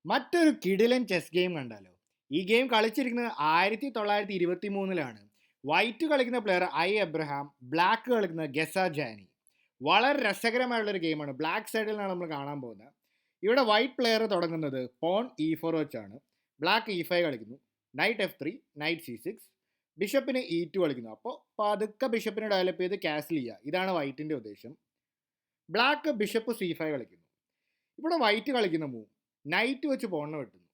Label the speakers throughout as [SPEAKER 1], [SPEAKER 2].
[SPEAKER 1] മറ്റൊരു കിടിലൻ chess game കണ്ടാലോ? ഈ ഗെയിം കളിച്ചിരിക്കുന്നത് 1923-ലാണ്. വൈറ്റ് കളിക്കുന്ന പ്ലെയർ എബ്രഹാം, ബ്ലാക്ക് കളിക്കുന്ന ഗെസ ജാനി. വളരെ രസകരമായുള്ളൊരു ഗെയിമാണ്. ബ്ലാക്ക് സൈഡിൽ നിന്നാണ് നമ്മൾ കാണാൻ പോകുന്നത്. ഇവിടെ വൈറ്റ് പ്ലെയർ തുടങ്ങുന്നത് പോൺ E4 വെച്ചാണ്. ബ്ലാക്ക് E5 കളിക്കുന്നു. Night F3, night C6, ബിഷപ്പിന് E2 കളിക്കുന്നു. അപ്പോൾ പതുക്കെ ബിഷപ്പിനെ ഡെവലപ്പ് ചെയ്ത് കാസിൽ ചെയ്യുക. ഇതാണ് വൈറ്റിൻ്റെ ഉദ്ദേശം. ബ്ലാക്ക് ബിഷപ്പ് C5 കളിക്കുന്നു. ഇവിടെ വൈറ്റ് കളിക്കുന്ന മൂവ് നൈറ്റ് വെച്ച് പോണിനെ വെട്ടുന്നു.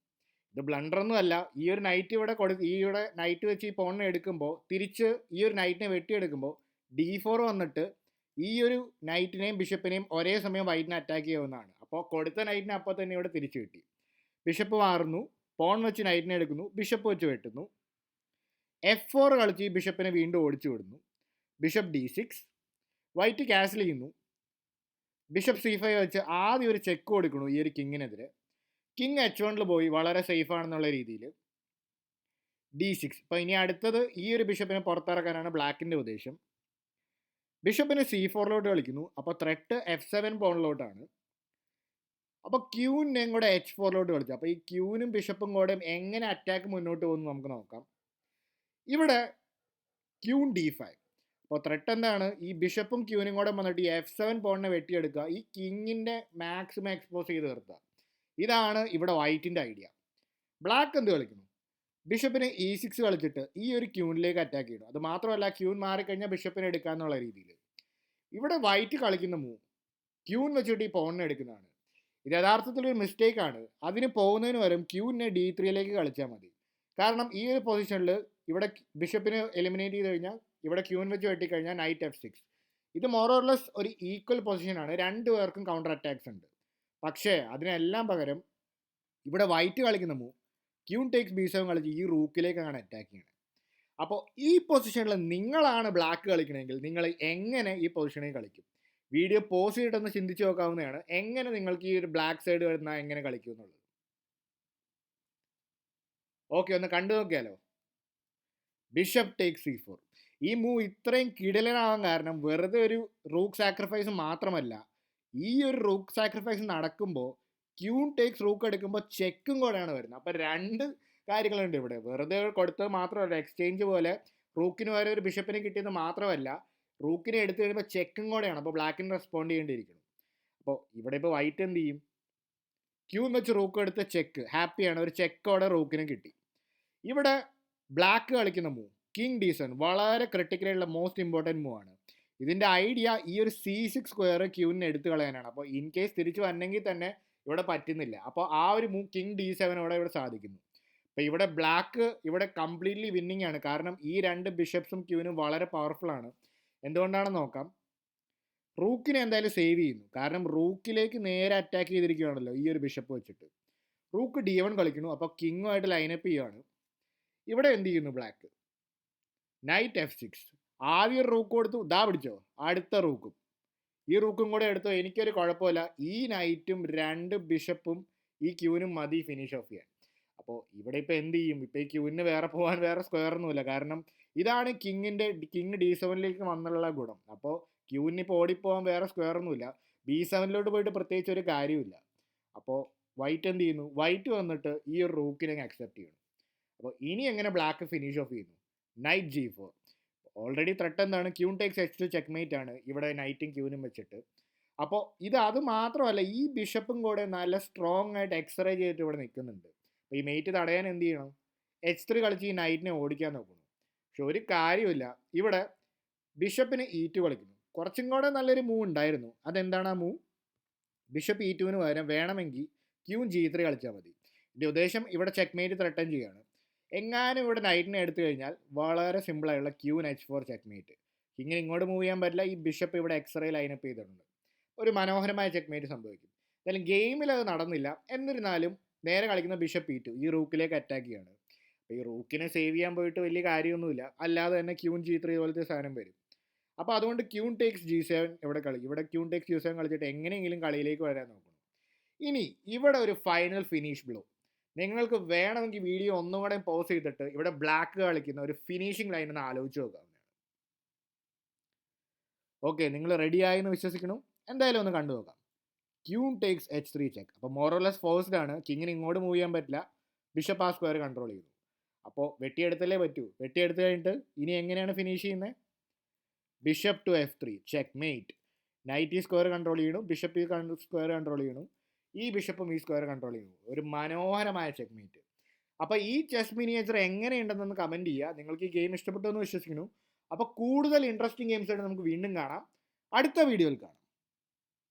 [SPEAKER 1] ഇത് ബ്ലണ്ടറൊന്നും അല്ല. ഈ ഒരു നൈറ്റ് ഇവിടെ നൈറ്റ് വെച്ച് ഈ പോണിനെ എടുക്കുമ്പോൾ തിരിച്ച് ഈ ഒരു നൈറ്റിനെ വെട്ടിയെടുക്കുമ്പോൾ D4 വന്നിട്ട് ഈ ഒരു നൈറ്റിനെയും ബിഷപ്പിനെയും ഒരേ സമയം വൈറ്റിനെ അറ്റാക്ക് ചെയ്യാവുന്നതാണ്. അപ്പോൾ കൊടുത്ത നൈറ്റിനെ അപ്പോൾ തന്നെ ഇവിടെ തിരിച്ചു കിട്ടി. ബിഷപ്പ് മാറുന്നു, പോൺ വെച്ച് നൈറ്റിനെ എടുക്കുന്നു, ബിഷപ്പ് വെച്ച് വെട്ടുന്നു. F4 കളിച്ച് ഈ ബിഷപ്പിനെ വീണ്ടും ഓടിച്ചു വിടുന്നു. ബിഷപ്പ് D6, വൈറ്റ് ക്യാൻസൽ ചെയ്യുന്നു. ബിഷപ്പ് C5 വെച്ച് ആദ്യം ഒരു ചെക്ക് കൊടുക്കുന്നു ഈ ഒരു കിങ്ങിനെതിരെ. കിങ് H1 പോയി വളരെ സേഫ് ആണെന്നുള്ള രീതിയിൽ. D6. അപ്പോൾ ഇനി അടുത്തത് ഈ ഒരു ബിഷപ്പിനെ പുറത്തിറക്കാനാണ് ബ്ലാക്കിൻ്റെ ഉദ്ദേശം. ബിഷപ്പിന് C4 കളിക്കുന്നു. അപ്പോൾ ത്രെട്ട് F7 പോണിലോട്ടാണ്. അപ്പോൾ ക്യൂവിനെയും കൂടെ H4 കളിച്ചു. അപ്പോൾ ഈ ക്യൂവിനും ബിഷപ്പും കൂടെ എങ്ങനെ അറ്റാക്ക് മുന്നോട്ട് പോകുന്നു നമുക്ക് നോക്കാം. ഇവിടെ ക്യൂൺ D5. അപ്പോൾ ത്രെട്ട് എന്താണ്? ഈ ബിഷപ്പും ക്യൂനും കൂടെ വന്നിട്ട് ഈ F7 പോണിനെ വെട്ടിയെടുക്കുക, ഈ കിങ്ങിൻ്റെ മാക്സിമം എക്സ്പോസ് ചെയ്ത് നിർത്തുക. ഇതാണ് ഇവിടെ വൈറ്റിൻ്റെ ഐഡിയ. ബ്ലാക്ക് എന്ത് കളിക്കുന്നു? ബിഷപ്പിന് E6 കളിച്ചിട്ട് ഈ ഒരു ക്യൂനിലേക്ക് അറ്റാക്ക് ചെയ്യണം. അത് മാത്രമല്ല, ക്യൂൻ മാറിക്കഴിഞ്ഞാൽ ബിഷപ്പിനെ എടുക്കാന്നുള്ള രീതിയിൽ. ഇവിടെ വൈറ്റ് കളിക്കുന്ന മൂവ് ക്യൂൻ വെച്ചിട്ട് ഈ പോണിനെ എടുക്കുന്നതാണ്. ഇത് യഥാർത്ഥത്തിൽ ഒരു മിസ്റ്റേക്ക് ആണ്. അതിന് പോകുന്നതിന് പകരം ക്യൂവിനെ D3 കളിച്ചാൽ മതി. കാരണം ഈ ഒരു പൊസിഷനിൽ ഇവിടെ ബിഷപ്പിനെ എലിമിനേറ്റ് ചെയ്ത് കഴിഞ്ഞാൽ ഇവിടെ ക്യൂൻ വെച്ച് വെട്ടിക്കഴിഞ്ഞാൽ നൈറ്റ് F6. ഇത് മോറോർലെസ് ഒരു ഈക്വൽ പൊസിഷനാണ്. രണ്ടു പേർക്കും കൗണ്ടർ അറ്റാക്സ് ഉണ്ട്. പക്ഷേ അതിനെല്ലാം പകരം ഇവിടെ വൈറ്റ് കളിക്കുന്ന മൂവ് ക്യൂൺ ടേക്സ് B7 കളിച്ച് ഈ റൂക്കിലേക്കാണ് അറ്റാക്ക് ചെയ്യുന്നത്. അപ്പോൾ ഈ പൊസിഷനിൽ നിങ്ങളാണ് ബ്ലാക്ക് കളിക്കണമെങ്കിൽ നിങ്ങൾ എങ്ങനെ ഈ പൊസിഷനിൽ കളിക്കും? വീഡിയോ പോസ് ചെയ്തിട്ടൊന്ന് ചിന്തിച്ച് നോക്കാവുന്നതാണ്. എങ്ങനെ നിങ്ങൾക്ക് ഈ ഒരു ബ്ലാക്ക് സൈഡ് വരുന്ന എങ്ങനെ കളിക്കും എന്നുള്ളത്. ഓക്കെ, ഒന്ന് കണ്ടു നോക്കിയാലോ. Bishop take C4. ഈ മൂവ് ഇത്രയും കിടിലനാവാൻ കാരണം വെറുതെ ഒരു റൂക്ക് സാക്രിഫൈസ് മാത്രമല്ല, ഈ ഒരു റൂക്ക് സാക്രിഫൈസ് നടക്കുമ്പോൾ ക്യൂൺ ടേക്സ് റൂക്ക് എടുക്കുമ്പോൾ ചെക്കും കൂടെയാണ് വരുന്നത്. അപ്പോൾ രണ്ട് കാര്യങ്ങളുണ്ട് ഇവിടെ. വെറുതെ കൊടുത്തത് മാത്രമല്ല, എക്സ്ചേഞ്ച് പോലെ റൂക്കിന് വരെ ഒരു ബിഷപ്പിനെ കിട്ടിയത് മാത്രമല്ല, റൂക്കിനെ എടുത്തു കഴിയുമ്പോൾ ചെക്കും കൂടെയാണ്. അപ്പോൾ ബ്ലാക്കിന് റെസ്പോണ്ട് ചെയ്യേണ്ടിയിരിക്കണം. അപ്പോൾ ഇവിടെ ഇപ്പോൾ വൈറ്റ് എന്ത് ചെയ്യും? ക്യൂൺ വെച്ച് റൂക്ക് എടുത്ത് ചെക്ക്, ഹാപ്പിയാണ്. ഒരു ചെക്കോടെ റൂക്കിന് കിട്ടി. ഇവിടെ ബ്ലാക്ക് കളിക്കുന്ന മൂവ് കിങ് D7 വളരെ ക്രിട്ടിക്കലായിട്ടുള്ള മോസ്റ്റ് ഇമ്പോർട്ടൻറ്റ് മൂവ് ആണ്. ഇതിൻ്റെ ഐഡിയ ഈ ഒരു C6 സ്ക്വയർ ക്യൂവിനെ എടുത്തു കളയാനാണ്. അപ്പോൾ ഇൻ കേസ് തിരിച്ചു വന്നെങ്കിൽ തന്നെ ഇവിടെ പറ്റുന്നില്ല. അപ്പോൾ ആ ഒരു മൂവ് കിങ് D7 ഇവിടെ സാധിക്കുന്നു. അപ്പോൾ ഇവിടെ ബ്ലാക്ക് ഇവിടെ കംപ്ലീറ്റ്ലി വിന്നിങ് ആണ്. കാരണം ഈ രണ്ട് ബിഷപ്സും ക്യൂവിനും വളരെ പവർഫുൾ ആണ്. എന്തുകൊണ്ടാണെന്ന് നോക്കാം. റൂക്കിനെ എന്തായാലും സേവ് ചെയ്യുന്നു. കാരണം റൂക്കിലേക്ക് നേരെ അറ്റാക്ക് ചെയ്തിരിക്കുകയാണല്ലോ ഈ ഒരു ബിഷപ്പ് വെച്ചിട്ട്. റൂക്ക് D1 കളിക്കുന്നു. അപ്പോൾ കിങ്ങുമായിട്ട് ലൈനപ്പ് ചെയ്യുകയാണ്. ഇവിടെ എന്ത് ചെയ്യുന്നു ബ്ലാക്ക്? Night F6. ആദ്യം റൂക്ക് കൊടുത്തു, ഇതാ പിടിച്ചോ അടുത്ത റൂക്കും. ഈ റൂക്കും കൂടെ എടുത്തോ, എനിക്കൊരു കുഴപ്പമില്ല. ഈ നൈറ്റും രണ്ട് ബിഷപ്പും ഈ ക്യൂവിനും മതി ഫിനിഷ് ഓഫ് ചെയ്യാൻ. അപ്പോൾ ഇവിടെ ഇപ്പോൾ എന്ത് ചെയ്യും? ഇപ്പോൾ ഈ ക്യൂവിന് വേറെ പോകാൻ വേറെ സ്ക്വയറൊന്നുമില്ല. കാരണം ഇതാണ് കിങ് D7 വന്നുള്ള ഗുണം. അപ്പോൾ ക്യൂവിന് ഇപ്പോൾ ഓടിപ്പോകാൻ വേറെ സ്ക്വയറൊന്നുമില്ല. B7 പോയിട്ട് പ്രത്യേകിച്ച് ഒരു കാര്യമില്ല. അപ്പോൾ വൈറ്റ് എന്ത് ചെയ്യുന്നു? വൈറ്റ് വന്നിട്ട് ഈ ഒരു റൂക്കിനെ അക്സെപ്റ്റ് ചെയ്യണം. അപ്പോൾ ഇനി എങ്ങനെ ബ്ലാക്ക് ഫിനിഷ് ഓഫ് ചെയ്യുന്നു? Night G4. ഓൾറെഡി ത്രെട്ട് എന്താണ്? ക്യൂൺ ടേക്സ് H2 ചെക്ക്മേറ്റ് ആണ് ഇവിടെ നൈറ്റും ക്യൂനും വെച്ചിട്ട്. അപ്പോൾ അത് മാത്രമല്ല, ഈ ബിഷപ്പും കൂടെ നല്ല സ്ട്രോങ് ആയിട്ട് എക്സ്റേ ചെയ്തിട്ട് ഇവിടെ നിൽക്കുന്നുണ്ട്. അപ്പോൾ ഈ മെയ്റ്റ് തടയാൻ എന്ത് ചെയ്യണം? H3 കളിച്ച് ഈ നൈറ്റിനെ ഓടിക്കാൻ നോക്കുന്നു. പക്ഷെ ഒരു കാര്യമില്ല. ഇവിടെ ബിഷപ്പിന് E2 കളിക്കുന്നു. കുറച്ചും കൂടെ നല്ലൊരു മൂവ് ഉണ്ടായിരുന്നു. അതെന്താണ് ആ മൂവ്? ബിഷപ്പ് E2 പകരം വേണമെങ്കിൽ ക്യൂൺ G3 കളിച്ചാൽ മതി. ഇതിൻ്റെ ഉദ്ദേശം ഇവിടെ ചെക്ക്മേറ്റ് ത്രെട്ടൻ ചെയ്യുകയാണ്. എങ്ങാനും ഇവിടെ നൈറ്റിനെ എടുത്തു കഴിഞ്ഞാൽ വളരെ സിമ്പിളായുള്ള ക്യൂൻ H4 ചെക്ക്മേറ്റ്. ഇങ്ങനെ ഇങ്ങോട്ട് മൂവ് ചെയ്യാൻ പറ്റില്ല. ഈ ബിഷപ്പ് ഇവിടെ എക്സ്റേ ലൈനപ്പ് ചെയ്തിട്ടുണ്ട്. ഒരു മനോഹരമായ ചെക്ക്മേറ്റ് സംഭവിക്കും. എന്തായാലും ഗെയിമിൽ അത് നടന്നില്ല. എന്നിരുന്നാലും നേരെ കളിക്കുന്ന ബിഷപ്പ് E2 ഈ റൂക്കിലേക്ക് അറ്റാക്ക് ചെയ്യാണ്. അപ്പോൾ ഈ റൂക്കിനെ സേവ് ചെയ്യാൻ പോയിട്ട് വലിയ കാര്യമൊന്നുമില്ല. അല്ലാതെ തന്നെ ക്യൂൺ G3 പോലത്തെ സാധനം വരും. അപ്പോൾ അതുകൊണ്ട് ക്യൂൺ ടേക്സ് G7 ഇവിടെ ക്യൂൺ ടേക്സ് G7 കളിച്ചിട്ട് എങ്ങനെയെങ്കിലും കളിയിലേക്ക് വരാൻ നോക്കണം. ഇനി ഇവിടെ ഒരു ഫൈനൽ ഫിനിഷ് ബ്ലോ. നിങ്ങൾക്ക് വേണമെങ്കിൽ വീഡിയോ ഒന്നും കൂടെ പോസ് ചെയ്തിട്ട് ഇവിടെ ബ്ലാക്ക് കളിക്കുന്ന ഒരു ഫിനിഷിംഗ് ലൈൻ ഒന്ന് ആലോചിച്ച് നോക്കാവുന്നതാണ്. ഓക്കെ, നിങ്ങൾ റെഡി ആയെന്ന് വിശ്വസിക്കണം. എന്തായാലും ഒന്ന് കണ്ടു നോക്കാം. Queen takes h3 check. അപ്പോൾ മോറോലെസ് ഫോഴ്സ്ഡ് ആണ്, കിങ്ങിന് ഇങ്ങോട്ട് മൂവ് ചെയ്യാൻ പറ്റില്ല, ബിഷപ്പ് ആ സ്ക്വയർ കൺട്രോൾ ചെയ്തു. അപ്പോൾ വെട്ടിയെടുത്തല്ലേ പറ്റൂ. വെട്ടിയെടുത്ത് കഴിഞ്ഞിട്ട് ഇനി എങ്ങനെയാണ് ഫിനിഷ് ചെയ്യുന്നത്? Bishop to f3 checkmate. Knight ഈ സ്ക്വയർ കൺട്രോൾ ചെയ്യണു, ബിഷപ്പ് ഈ സ്ക്വയർ കൺട്രോൾ ചെയ്യണു, ഈ ബിഷപ്പും ഈ സ്ക്വയർ കൺട്രോൾ ചെയ്യുന്നു. ഒരു മനോഹരമായ ചെക്ക് മേറ്റ്. അപ്പോൾ ഈ ചെസ് മിനിയേച്ചർ എങ്ങനെയുണ്ടെന്നൊന്ന് കമൻറ്റ് ചെയ്യുക. നിങ്ങൾക്ക് ഈ ഗെയിം ഇഷ്ടപ്പെട്ടു എന്ന് വിശ്വസിക്കുന്നു. അപ്പോൾ കൂടുതൽ ഇൻട്രസ്റ്റിംഗ് ഗെയിംസ് ആയിട്ട് നമുക്ക് വീണ്ടും കാണാം, അടുത്ത വീഡിയോയിൽ കാണാം.